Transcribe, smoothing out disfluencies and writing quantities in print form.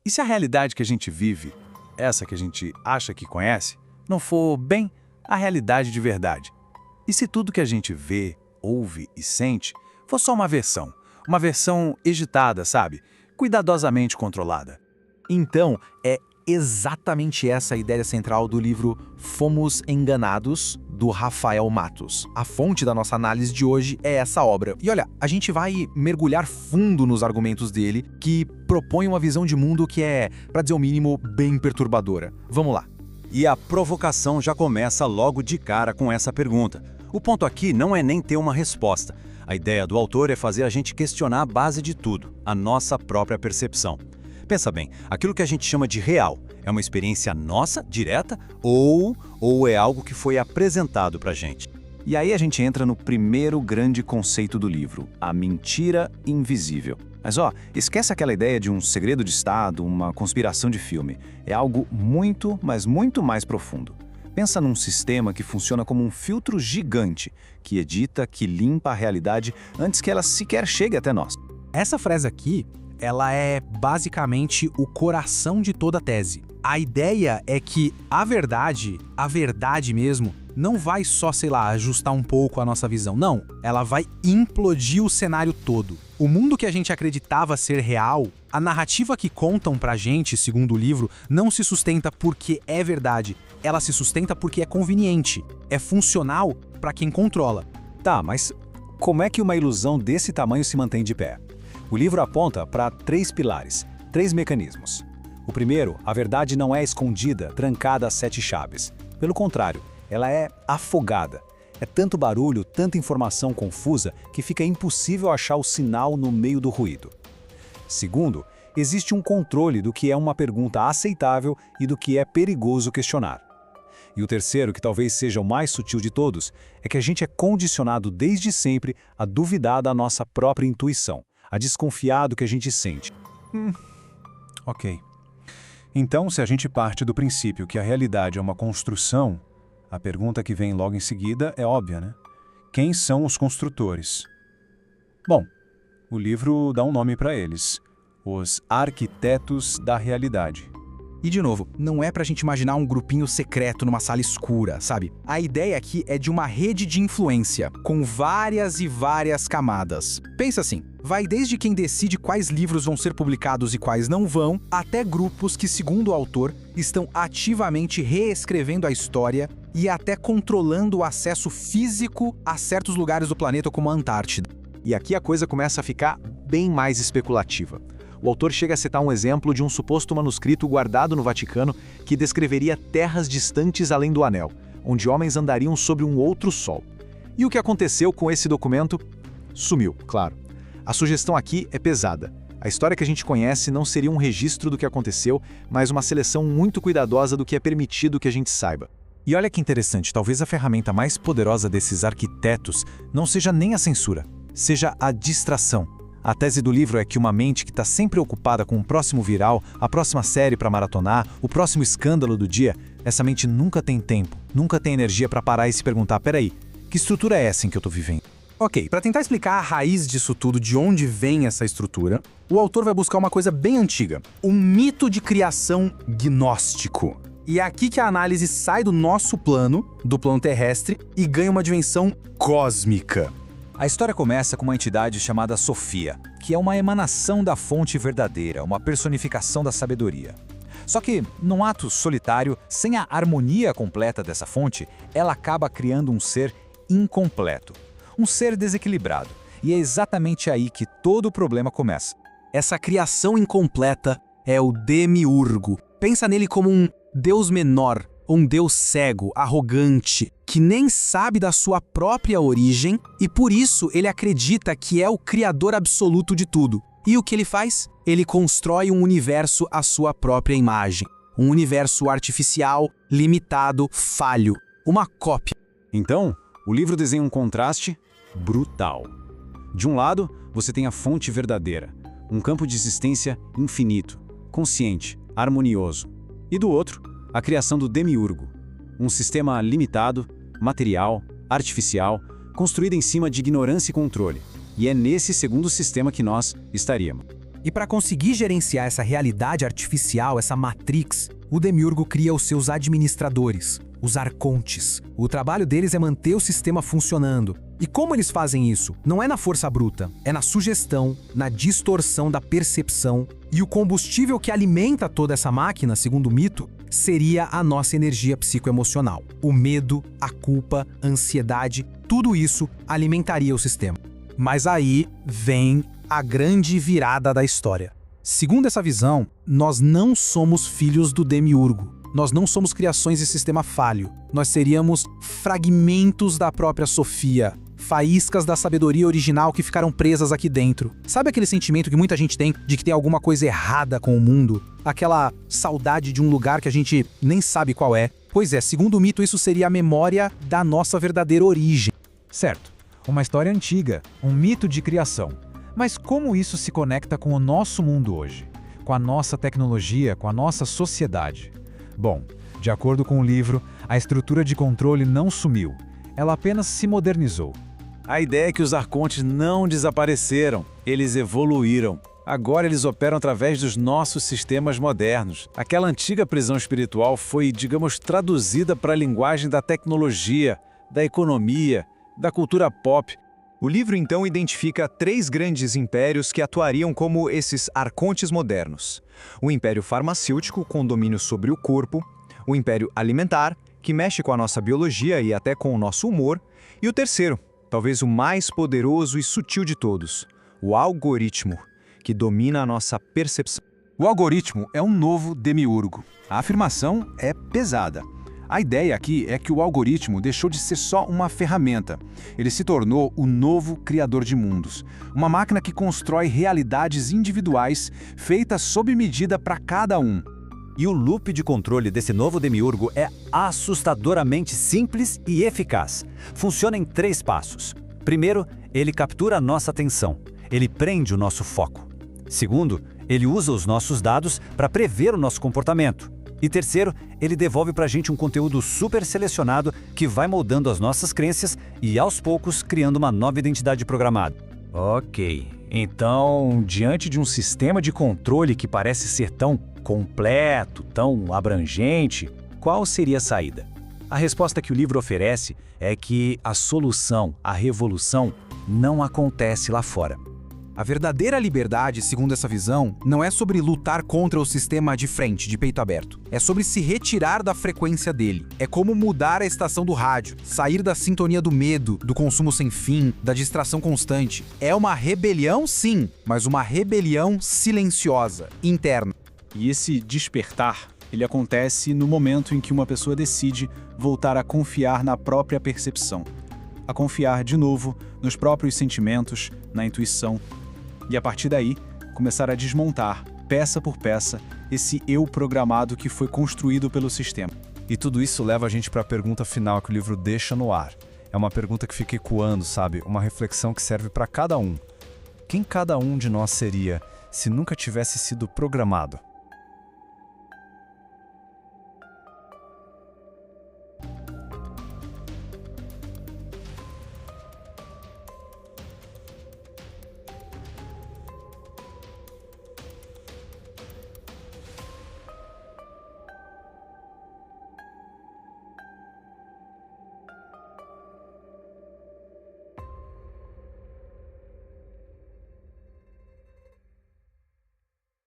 E se a realidade que a gente vive, essa que a gente acha que conhece, não for bem a realidade de verdade? E se tudo que a gente vê, ouve e sente for só uma versão editada, sabe? Cuidadosamente controlada? Então, é exatamente essa a ideia central do livro Fomos Enganados, do Rafael Matos. A fonte da nossa análise de hoje é essa obra. E olha, a gente vai mergulhar fundo nos argumentos dele, que propõe uma visão de mundo que é, para dizer o mínimo, bem perturbadora. Vamos lá. E a provocação já começa logo de cara com essa pergunta. O ponto aqui não é nem ter uma resposta. A ideia do autor é fazer a gente questionar a base de tudo, a nossa própria percepção. Pensa bem, aquilo que a gente chama de real é uma experiência nossa, direta, ou é algo que foi apresentado pra gente? E aí a gente entra no primeiro grande conceito do livro, a mentira invisível. Mas esquece aquela ideia de um segredo de Estado, uma conspiração de filme. É algo muito, mas muito mais profundo. Pensa num sistema que funciona como um filtro gigante, que edita, que limpa a realidade antes que ela sequer chegue até nós. Essa frase aqui, ela é basicamente o coração de toda a tese. A ideia é que a verdade mesmo, não vai só, ajustar um pouco a nossa visão. Não, ela vai implodir o cenário todo. O mundo que a gente acreditava ser real, a narrativa que contam pra gente, segundo o livro, não se sustenta porque é verdade. Ela se sustenta porque é conveniente, é funcional pra quem controla. Tá, mas como é que uma ilusão desse tamanho se mantém de pé? O livro aponta para 3 pilares, 3 mecanismos. O primeiro, a verdade não é escondida, trancada a 7 chaves. Pelo contrário, ela é afogada. É tanto barulho, tanta informação confusa, que fica impossível achar o sinal no meio do ruído. Segundo, existe um controle do que é uma pergunta aceitável e do que é perigoso questionar. E o terceiro, que talvez seja o mais sutil de todos, é que a gente é condicionado desde sempre a duvidar da nossa própria intuição, a desconfiar do que a gente sente. Ok. Então, se a gente parte do princípio que a realidade é uma construção, a pergunta que vem logo em seguida é óbvia, né? Quem são os construtores? Bom, o livro dá um nome para eles: os arquitetos da realidade. E de novo, não é pra gente imaginar um grupinho secreto numa sala escura, sabe? A ideia aqui é de uma rede de influência, com várias e várias camadas. Pensa assim, vai desde quem decide quais livros vão ser publicados e quais não vão, até grupos que, segundo o autor, estão ativamente reescrevendo a história e até controlando o acesso físico a certos lugares do planeta como a Antártida. E aqui a coisa começa a ficar bem mais especulativa. O autor chega a citar um exemplo de um suposto manuscrito guardado no Vaticano que descreveria terras distantes além do Anel, onde homens andariam sobre um outro sol. E o que aconteceu com esse documento? Sumiu, claro. A sugestão aqui é pesada. A história que a gente conhece não seria um registro do que aconteceu, mas uma seleção muito cuidadosa do que é permitido que a gente saiba. E olha que interessante, talvez a ferramenta mais poderosa desses arquitetos não seja nem a censura, seja a distração. A tese do livro é que uma mente que está sempre ocupada com o próximo viral, a próxima série para maratonar, o próximo escândalo do dia, essa mente nunca tem tempo, nunca tem energia para parar e se perguntar: peraí, que estrutura é essa em que eu estou vivendo? Ok, para tentar explicar a raiz disso tudo, de onde vem essa estrutura, o autor vai buscar uma coisa bem antiga, um mito de criação gnóstico. E é aqui que a análise sai do nosso plano, do plano terrestre, e ganha uma dimensão cósmica. A história começa com uma entidade chamada Sofia, que é uma emanação da fonte verdadeira, uma personificação da sabedoria. Só que, num ato solitário, sem a harmonia completa dessa fonte, ela acaba criando um ser incompleto, um ser desequilibrado. E é exatamente aí que todo o problema começa. Essa criação incompleta é o Demiurgo. Pensa nele como um deus menor, um deus cego, arrogante, que nem sabe da sua própria origem e por isso ele acredita que é o criador absoluto de tudo. E o que ele faz? Ele constrói um universo à sua própria imagem. Um universo artificial, limitado, falho. Uma cópia. Então, o livro desenha um contraste brutal. De um lado, você tem a fonte verdadeira, um campo de existência infinito, consciente, harmonioso. E do outro, a criação do Demiurgo, um sistema limitado, material, artificial, construído em cima de ignorância e controle. E é nesse segundo sistema que nós estaríamos. E para conseguir gerenciar essa realidade artificial, essa Matrix, o Demiurgo cria os seus administradores, os arcontes. O trabalho deles é manter o sistema funcionando. E como eles fazem isso? Não é na força bruta, é na sugestão, na distorção da percepção. E o combustível que alimenta toda essa máquina, segundo o mito, seria a nossa energia psicoemocional. O medo, a culpa, a ansiedade, tudo isso alimentaria o sistema. Mas aí vem a grande virada da história. Segundo essa visão, nós não somos filhos do Demiurgo. Nós não somos criações de sistema falho. Nós seríamos fragmentos da própria Sofia, faíscas da sabedoria original que ficaram presas aqui dentro. Sabe aquele sentimento que muita gente tem de que tem alguma coisa errada com o mundo? Aquela saudade de um lugar que a gente nem sabe qual é? Pois é, segundo o mito, isso seria a memória da nossa verdadeira origem. Certo, uma história antiga, um mito de criação. Mas como isso se conecta com o nosso mundo hoje? Com a nossa tecnologia, com a nossa sociedade? Bom, de acordo com o livro, a estrutura de controle não sumiu. Ela apenas se modernizou. A ideia é que os arcontes não desapareceram, eles evoluíram. Agora eles operam através dos nossos sistemas modernos. Aquela antiga prisão espiritual foi, digamos, traduzida para a linguagem da tecnologia, da economia, da cultura pop. O livro, então, identifica 3 grandes impérios que atuariam como esses arcontes modernos. O império farmacêutico, com domínio sobre o corpo, o império alimentar, que mexe com a nossa biologia e até com o nosso humor, e o terceiro, talvez o mais poderoso e sutil de todos, o algoritmo, que domina a nossa percepção. O algoritmo é um novo demiurgo. A afirmação é pesada. A ideia aqui é que o algoritmo deixou de ser só uma ferramenta. Ele se tornou o novo criador de mundos. Uma máquina que constrói realidades individuais feitas sob medida para cada um. E o loop de controle desse novo demiurgo é assustadoramente simples e eficaz. Funciona em 3 passos. Primeiro, ele captura a nossa atenção. Ele prende o nosso foco. Segundo, ele usa os nossos dados para prever o nosso comportamento. E terceiro, ele devolve para a gente um conteúdo super selecionado que vai moldando as nossas crenças e, aos poucos, criando uma nova identidade programada. Ok, então, diante de um sistema de controle que parece ser tão completo, tão abrangente, qual seria a saída? A resposta que o livro oferece é que a solução, a revolução, não acontece lá fora. A verdadeira liberdade, segundo essa visão, não é sobre lutar contra o sistema de frente, de peito aberto. É sobre se retirar da frequência dele. É como mudar a estação do rádio, sair da sintonia do medo, do consumo sem fim, da distração constante. É uma rebelião, sim, mas uma rebelião silenciosa, interna. E esse despertar, ele acontece no momento em que uma pessoa decide voltar a confiar na própria percepção. A confiar de novo nos próprios sentimentos, na intuição. E a partir daí, começar a desmontar, peça por peça, esse eu programado que foi construído pelo sistema. E tudo isso leva a gente para a pergunta final que o livro deixa no ar. É uma pergunta que fica ecoando, sabe? Uma reflexão que serve para cada um. Quem cada um de nós seria se nunca tivesse sido programado?